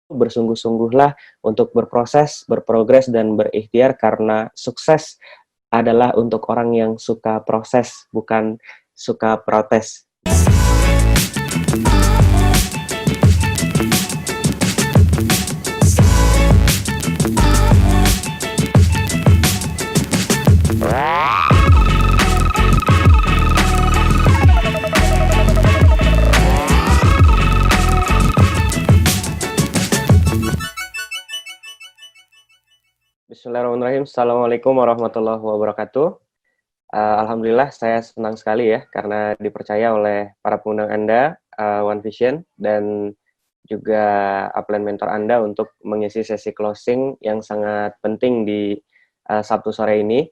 bersungguh-sungguhlah untuk berproses, berprogres, dan berikhtiar karena sukses adalah untuk orang yang suka proses, bukan suka protes. Bismillahirrahmanirrahim. Assalamualaikum warahmatullahi wabarakatuh. Alhamdulillah saya senang sekali ya karena dipercaya oleh para pengundang Anda, One Vision, dan juga upline mentor Anda untuk mengisi sesi closing yang sangat penting di Sabtu sore ini.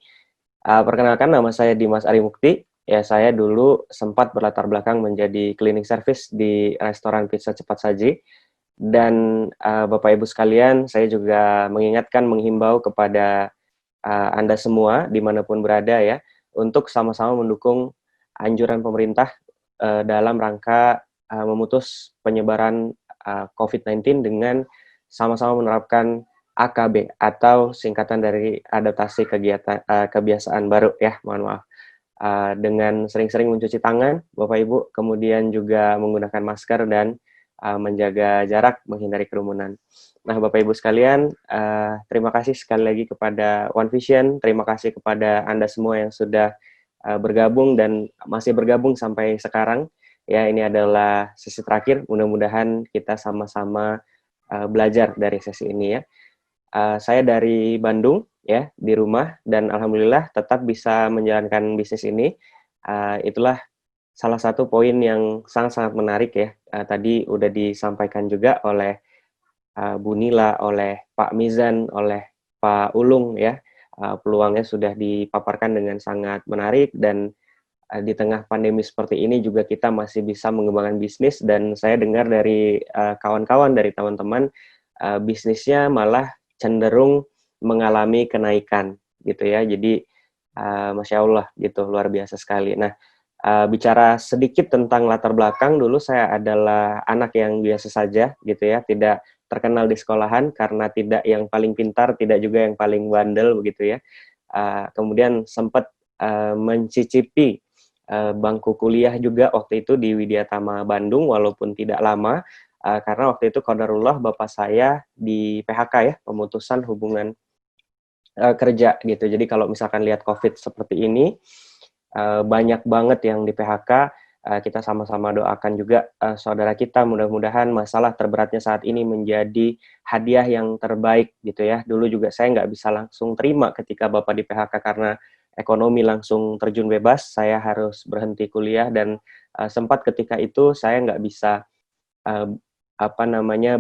Perkenalkan, nama saya Dimas Ari Mukti. Ya, saya dulu sempat berlatar belakang menjadi cleaning service di restoran pizza cepat saji. Dan Bapak Ibu sekalian, saya juga mengingatkan, menghimbau kepada Anda semua dimanapun berada ya, untuk sama-sama mendukung anjuran pemerintah dalam rangka memutus penyebaran COVID-19 dengan sama-sama menerapkan AKB atau singkatan dari adaptasi kebiasaan baru ya, mohon maaf. Dengan sering-sering mencuci tangan, Bapak Ibu, kemudian juga menggunakan masker dan menjaga jarak, menghindari kerumunan. Nah, Bapak Ibu sekalian, terima kasih sekali lagi kepada One Vision, terima kasih kepada Anda semua yang sudah bergabung dan masih bergabung sampai sekarang. Ya, ini adalah sesi terakhir, mudah-mudahan kita sama-sama belajar dari sesi ini ya. Saya dari Bandung ya, di rumah, dan alhamdulillah tetap bisa menjalankan bisnis ini. Itulah salah satu poin yang sangat-sangat menarik ya. Tadi udah disampaikan juga oleh Bu Nila, oleh Pak Mizan, oleh Pak Ulung ya. Peluangnya sudah dipaparkan dengan sangat menarik, dan di tengah pandemi seperti ini juga kita masih bisa mengembangkan bisnis, dan saya dengar dari kawan-kawan, dari teman-teman, bisnisnya malah cenderung mengalami kenaikan gitu ya. Jadi Masya Allah gitu, luar biasa sekali. Nah, bicara sedikit tentang latar belakang, dulu saya adalah anak yang biasa saja gitu ya, tidak terkenal di sekolahan karena tidak yang paling pintar, tidak juga yang paling bandel begitu ya. Kemudian sempat mencicipi bangku kuliah juga waktu itu di Widyatama Bandung, walaupun tidak lama, karena waktu itu qadarullah bapak saya di PHK ya, pemutusan hubungan kerja gitu. Jadi kalau misalkan lihat COVID seperti ini, banyak banget yang di PHK. Kita sama-sama doakan juga saudara kita, mudah-mudahan masalah terberatnya saat ini menjadi hadiah yang terbaik gitu ya. Dulu juga saya nggak bisa langsung terima ketika bapak di PHK karena ekonomi langsung terjun bebas. Saya harus berhenti kuliah, dan sempat ketika itu saya nggak bisa uh,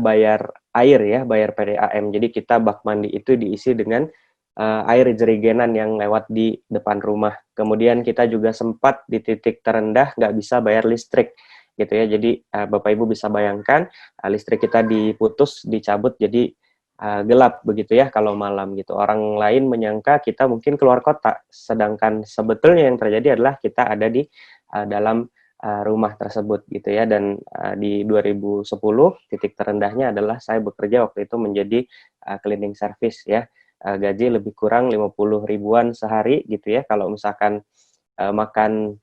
bayar air ya, bayar PDAM. Jadi kita bak mandi itu diisi dengan air jerigenan yang lewat di depan rumah. Kemudian kita juga sempat di titik terendah nggak bisa bayar listrik gitu ya. Jadi Bapak Ibu bisa bayangkan listrik kita diputus, dicabut, jadi gelap begitu ya kalau malam gitu. Orang lain menyangka kita mungkin keluar kota, sedangkan sebetulnya yang terjadi adalah kita ada di dalam rumah tersebut gitu ya. Dan di 2010 titik terendahnya adalah saya bekerja waktu itu menjadi cleaning service ya. Gaji lebih kurang 50 ribuan sehari gitu ya. Kalau misalkan makan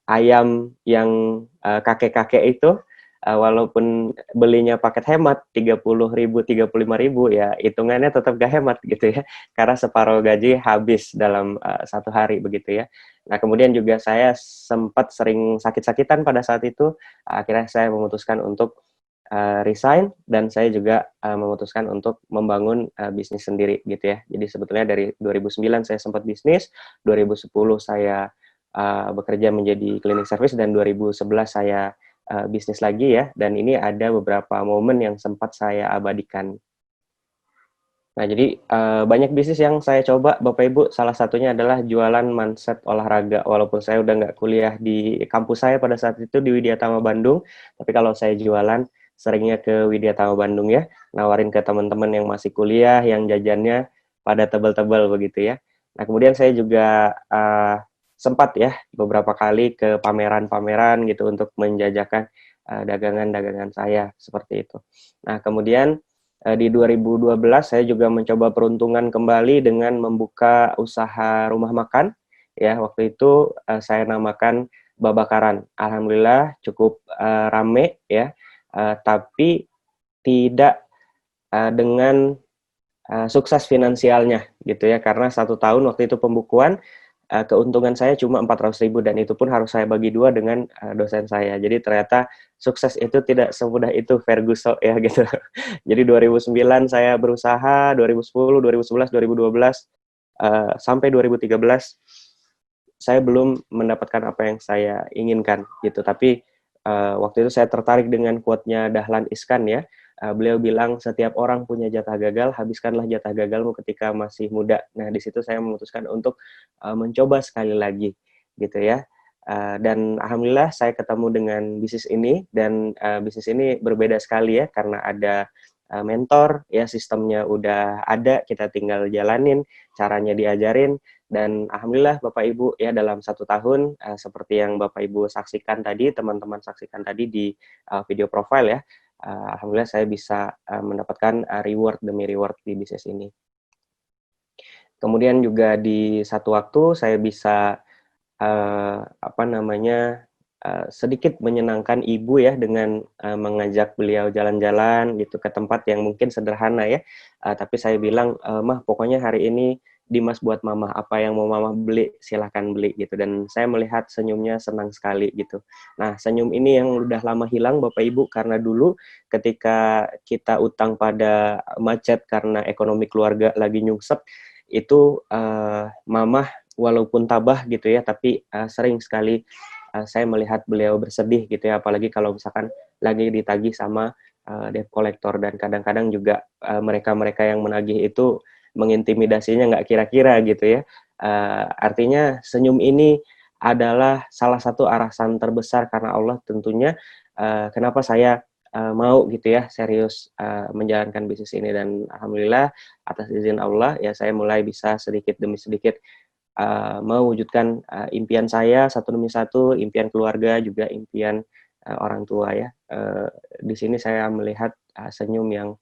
ayam yang kakek-kakek itu, walaupun belinya paket hemat 30 ribu, 35 ribu, ya hitungannya tetap gak hemat gitu ya, karena separuh gaji habis dalam satu hari begitu ya. Nah, kemudian juga saya sempat sering sakit-sakitan pada saat itu. Akhirnya saya memutuskan untuk resign, dan saya juga memutuskan untuk membangun bisnis sendiri gitu ya. Jadi sebetulnya dari 2009 saya sempat bisnis, 2010 saya bekerja menjadi cleaning service, dan 2011 saya bisnis lagi ya. Dan ini ada beberapa momen yang sempat saya abadikan. Nah, jadi banyak bisnis yang saya coba, Bapak Ibu. Salah satunya adalah jualan manset olahraga. Walaupun saya udah nggak kuliah di kampus saya pada saat itu di Widyatama Bandung, tapi kalau saya jualan seringnya ke Widyatama Bandung ya, nawarin ke teman-teman yang masih kuliah, yang jajannya pada tebal-tebal begitu ya. Nah, kemudian saya juga sempat ya beberapa kali ke pameran-pameran gitu untuk menjajakan dagangan-dagangan saya, seperti itu. Nah, kemudian di 2012 saya juga mencoba peruntungan kembali dengan membuka usaha rumah makan, ya, waktu itu saya namakan Babakaran. Alhamdulillah cukup rame ya, tapi tidak dengan sukses finansialnya gitu ya, karena 1 tahun waktu itu pembukuan, keuntungan saya cuma 400.000 dan itu pun harus saya bagi 2 dengan dosen saya. Jadi ternyata sukses itu tidak semudah itu Ferguson ya gitu. Jadi 2009 saya berusaha, 2010, 2011, 2012, sampai 2013 saya belum mendapatkan apa yang saya inginkan gitu. Tapi waktu itu saya tertarik dengan quote-nya Dahlan Iskan ya. Beliau bilang setiap orang punya jatah gagal, habiskanlah jatah gagalmu ketika masih muda. Nah, di situ saya memutuskan untuk mencoba sekali lagi gitu ya. Dan alhamdulillah saya ketemu dengan bisnis ini, dan bisnis ini berbeda sekali ya karena ada mentor ya, sistemnya udah ada, kita tinggal jalanin, caranya diajarin, dan alhamdulillah Bapak Ibu ya, dalam 1 tahun seperti yang Bapak Ibu saksikan tadi, teman-teman saksikan tadi di video profile ya, alhamdulillah saya bisa mendapatkan reward demi reward di bisnis ini. Kemudian juga di satu waktu saya bisa apa namanya, sedikit menyenangkan ibu ya dengan mengajak beliau jalan-jalan gitu ke tempat yang mungkin sederhana ya, tapi saya bilang, "Mah, pokoknya hari ini Dimas buat mama, apa yang mau mama beli silahkan beli," gitu, dan saya melihat senyumnya senang sekali gitu. Nah, senyum ini yang udah lama hilang Bapak Ibu, karena dulu ketika kita utang pada macet karena ekonomi keluarga lagi nyungsep, itu mama walaupun tabah gitu ya, tapi sering sekali saya melihat beliau bersedih gitu ya, apalagi kalau misalkan lagi ditagih sama debt collector, dan kadang-kadang juga mereka-mereka yang menagih itu mengintimidasinya nggak kira-kira gitu ya. Artinya senyum ini adalah salah satu alasan terbesar karena Allah tentunya kenapa saya mau gitu ya serius menjalankan bisnis ini, dan alhamdulillah atas izin Allah ya saya mulai bisa sedikit demi sedikit mewujudkan impian saya satu demi satu, impian keluarga, juga impian orang tua ya. Di sini saya melihat senyum yang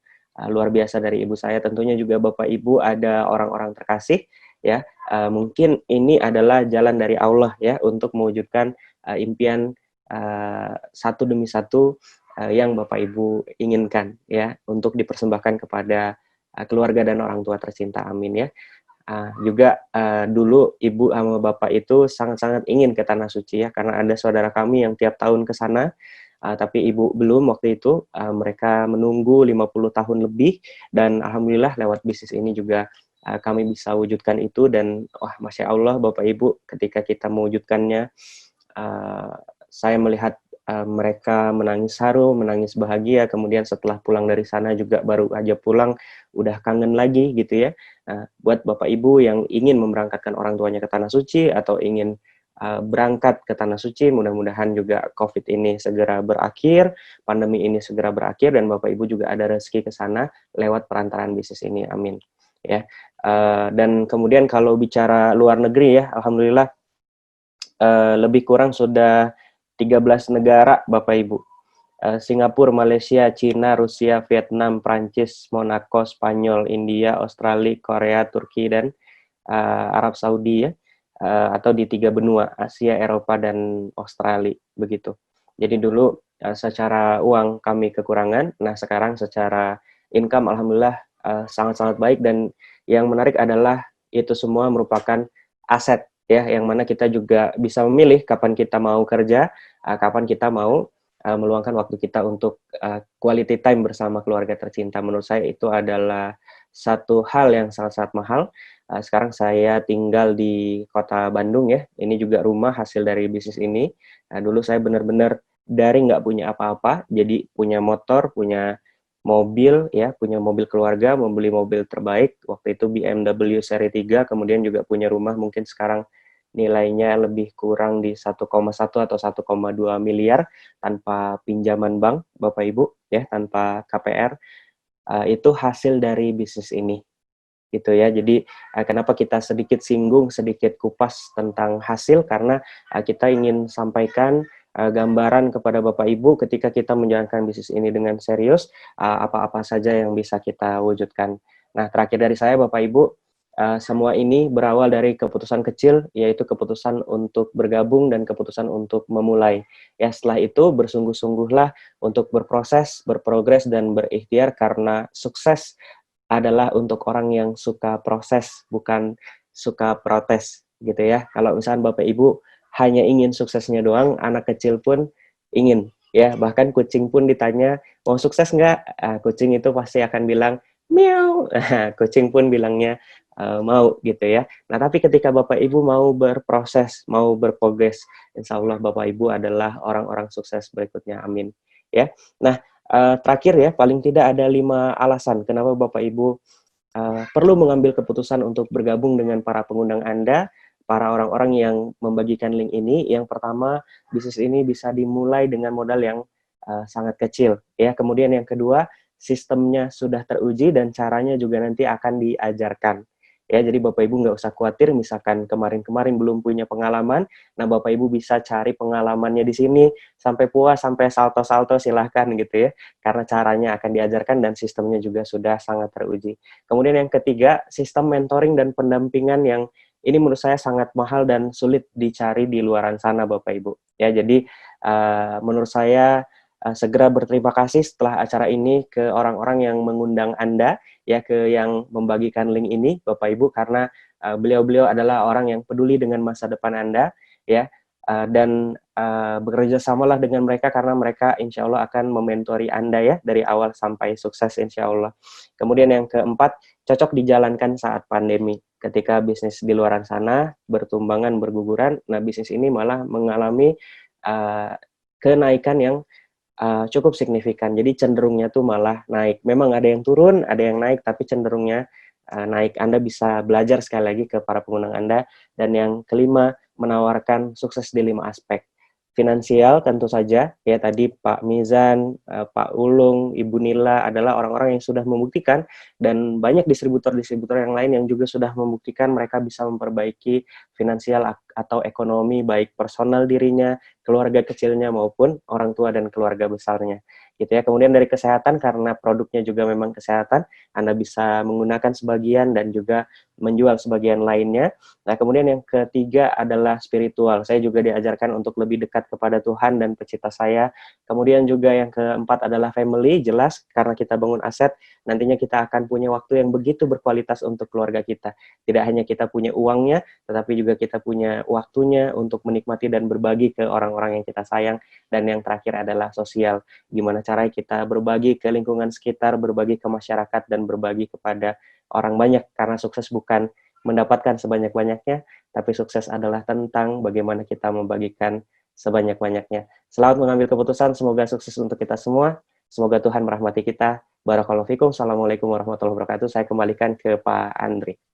luar biasa dari ibu saya, tentunya juga Bapak Ibu ada orang-orang terkasih ya, mungkin ini adalah jalan dari Allah ya untuk mewujudkan impian satu demi satu yang Bapak Ibu inginkan ya, untuk dipersembahkan kepada keluarga dan orang tua tercinta, amin ya. Juga dulu ibu sama bapak itu sangat-sangat ingin ke Tanah Suci ya, karena ada saudara kami yang tiap tahun ke sana, tapi ibu belum waktu itu, mereka menunggu 50 tahun lebih, dan alhamdulillah lewat bisnis ini juga kami bisa wujudkan itu, dan wah Masya Allah Bapak Ibu, ketika kita mewujudkannya, saya melihat mereka menangis haru, menangis bahagia, kemudian setelah pulang dari sana juga baru aja pulang, udah kangen lagi gitu ya. Nah, buat Bapak Ibu yang ingin memberangkatkan orang tuanya ke Tanah Suci atau ingin berangkat ke Tanah Suci, mudah-mudahan juga COVID ini segera berakhir, pandemi ini segera berakhir, dan Bapak Ibu juga ada rezeki ke sana lewat perantaraan bisnis ini, amin. Ya, dan kemudian kalau bicara luar negeri ya, alhamdulillah lebih kurang sudah 13 negara Bapak Ibu. Singapura, Malaysia, Cina, Rusia, Vietnam, Prancis, Monaco, Spanyol, India, Australia, Korea, Turki, dan Arab Saudi ya, atau di 3 benua, Asia, Eropa, dan Australia, begitu. Jadi dulu secara uang kami kekurangan, nah sekarang secara income alhamdulillah sangat-sangat baik, dan yang menarik adalah itu semua merupakan aset ya, yang mana kita juga bisa memilih kapan kita mau kerja, kapan kita mau meluangkan waktu kita untuk quality time bersama keluarga tercinta. Menurut saya itu adalah satu hal yang sangat-sangat mahal. Sekarang saya tinggal di kota Bandung ya, ini juga rumah hasil dari bisnis ini. Dulu saya benar-benar dari nggak punya apa-apa, jadi punya motor, punya mobil ya, punya mobil keluarga, membeli mobil terbaik, waktu itu BMW seri 3, kemudian juga punya rumah mungkin sekarang nilainya lebih kurang di 1,1 atau 1,2 miliar tanpa pinjaman bank, Bapak Ibu, ya, tanpa KPR, itu hasil dari bisnis ini, gitu ya. Jadi, kenapa kita sedikit singgung, sedikit kupas tentang hasil, karena kita ingin sampaikan gambaran kepada Bapak Ibu ketika kita menjalankan bisnis ini dengan serius, apa-apa saja yang bisa kita wujudkan. Nah, terakhir dari saya Bapak Ibu, semua ini berawal dari keputusan kecil, yaitu keputusan untuk bergabung dan keputusan untuk memulai. Ya, setelah itu bersungguh-sungguhlah untuk berproses, berprogres, dan berikhtiar karena sukses adalah untuk orang yang suka proses, bukan suka protes, gitu ya. Kalau misalnya Bapak Ibu hanya ingin suksesnya doang, anak kecil pun ingin, ya. Bahkan kucing pun ditanya, mau sukses nggak? Kucing itu pasti akan bilang, miau. Kucing pun bilangnya, mau, gitu ya. Nah, tapi ketika Bapak Ibu mau berproses, mau berprogres, insya Allah Bapak Ibu adalah orang-orang sukses berikutnya, amin. Ya. Nah, terakhir ya, paling tidak ada 5 alasan kenapa Bapak Ibu perlu mengambil keputusan untuk bergabung dengan para pengundang Anda, para orang-orang yang membagikan link ini. Yang pertama, bisnis ini bisa dimulai dengan modal yang sangat kecil. Ya, kemudian yang kedua, sistemnya sudah teruji dan caranya juga nanti akan diajarkan. Ya, jadi Bapak Ibu nggak usah khawatir, misalkan kemarin-kemarin belum punya pengalaman, nah Bapak Ibu bisa cari pengalamannya di sini, sampai puas, sampai salto-salto silahkan gitu ya, karena caranya akan diajarkan dan sistemnya juga sudah sangat teruji. Kemudian yang ketiga, sistem mentoring dan pendampingan yang ini menurut saya sangat mahal dan sulit dicari di luaran sana Bapak Ibu. Ya, jadi menurut saya segera berterima kasih setelah acara ini ke orang-orang yang mengundang Anda, ya, ke yang membagikan link ini Bapak Ibu, karena beliau-beliau adalah orang yang peduli dengan masa depan Anda, ya, dan bekerja samalah dengan mereka karena mereka insya Allah akan mementori Anda ya dari awal sampai sukses insya Allah. Kemudian yang keempat, cocok dijalankan saat pandemi. Ketika bisnis di luar sana bertumbangan, berguguran, nah bisnis ini malah mengalami uh, kenaikan yang cukup signifikan. Jadi cenderungnya tuh malah naik. Memang ada yang turun, ada yang naik, tapi cenderungnya naik. Anda bisa belajar sekali lagi ke para pengguna Anda. Dan yang kelima, menawarkan sukses di 5 aspek. Finansial tentu saja, ya tadi Pak Mizan, Pak Ulung, Ibu Nila adalah orang-orang yang sudah membuktikan, dan banyak distributor-distributor yang lain yang juga sudah membuktikan mereka bisa memperbaiki finansial atau ekonomi, baik personal dirinya, keluarga kecilnya, maupun orang tua dan keluarga besarnya. Gitu ya. Kemudian dari kesehatan, karena produknya juga memang kesehatan, Anda bisa menggunakan sebagian dan juga menjual sebagian lainnya. Nah, kemudian yang ketiga adalah spiritual. Saya juga diajarkan untuk lebih dekat kepada Tuhan dan pencipta saya. Kemudian juga yang keempat adalah family, jelas karena kita bangun aset, nantinya kita akan punya waktu yang begitu berkualitas untuk keluarga kita. Tidak hanya kita punya uangnya, tetapi juga kita punya waktunya untuk menikmati dan berbagi ke orang-orang yang kita sayang. Dan yang terakhir adalah sosial. Gimana caranya kita berbagi ke lingkungan sekitar, berbagi ke masyarakat, dan berbagi kepada orang banyak. Karena sukses bukan mendapatkan sebanyak-banyaknya, tapi sukses adalah tentang bagaimana kita membagikan sebanyak-banyaknya. Selamat mengambil keputusan, semoga sukses untuk kita semua. Semoga Tuhan merahmati kita. Barakallahu fikum. Assalamualaikum warahmatullahi wabarakatuh. Saya kembalikan ke Pak Andri.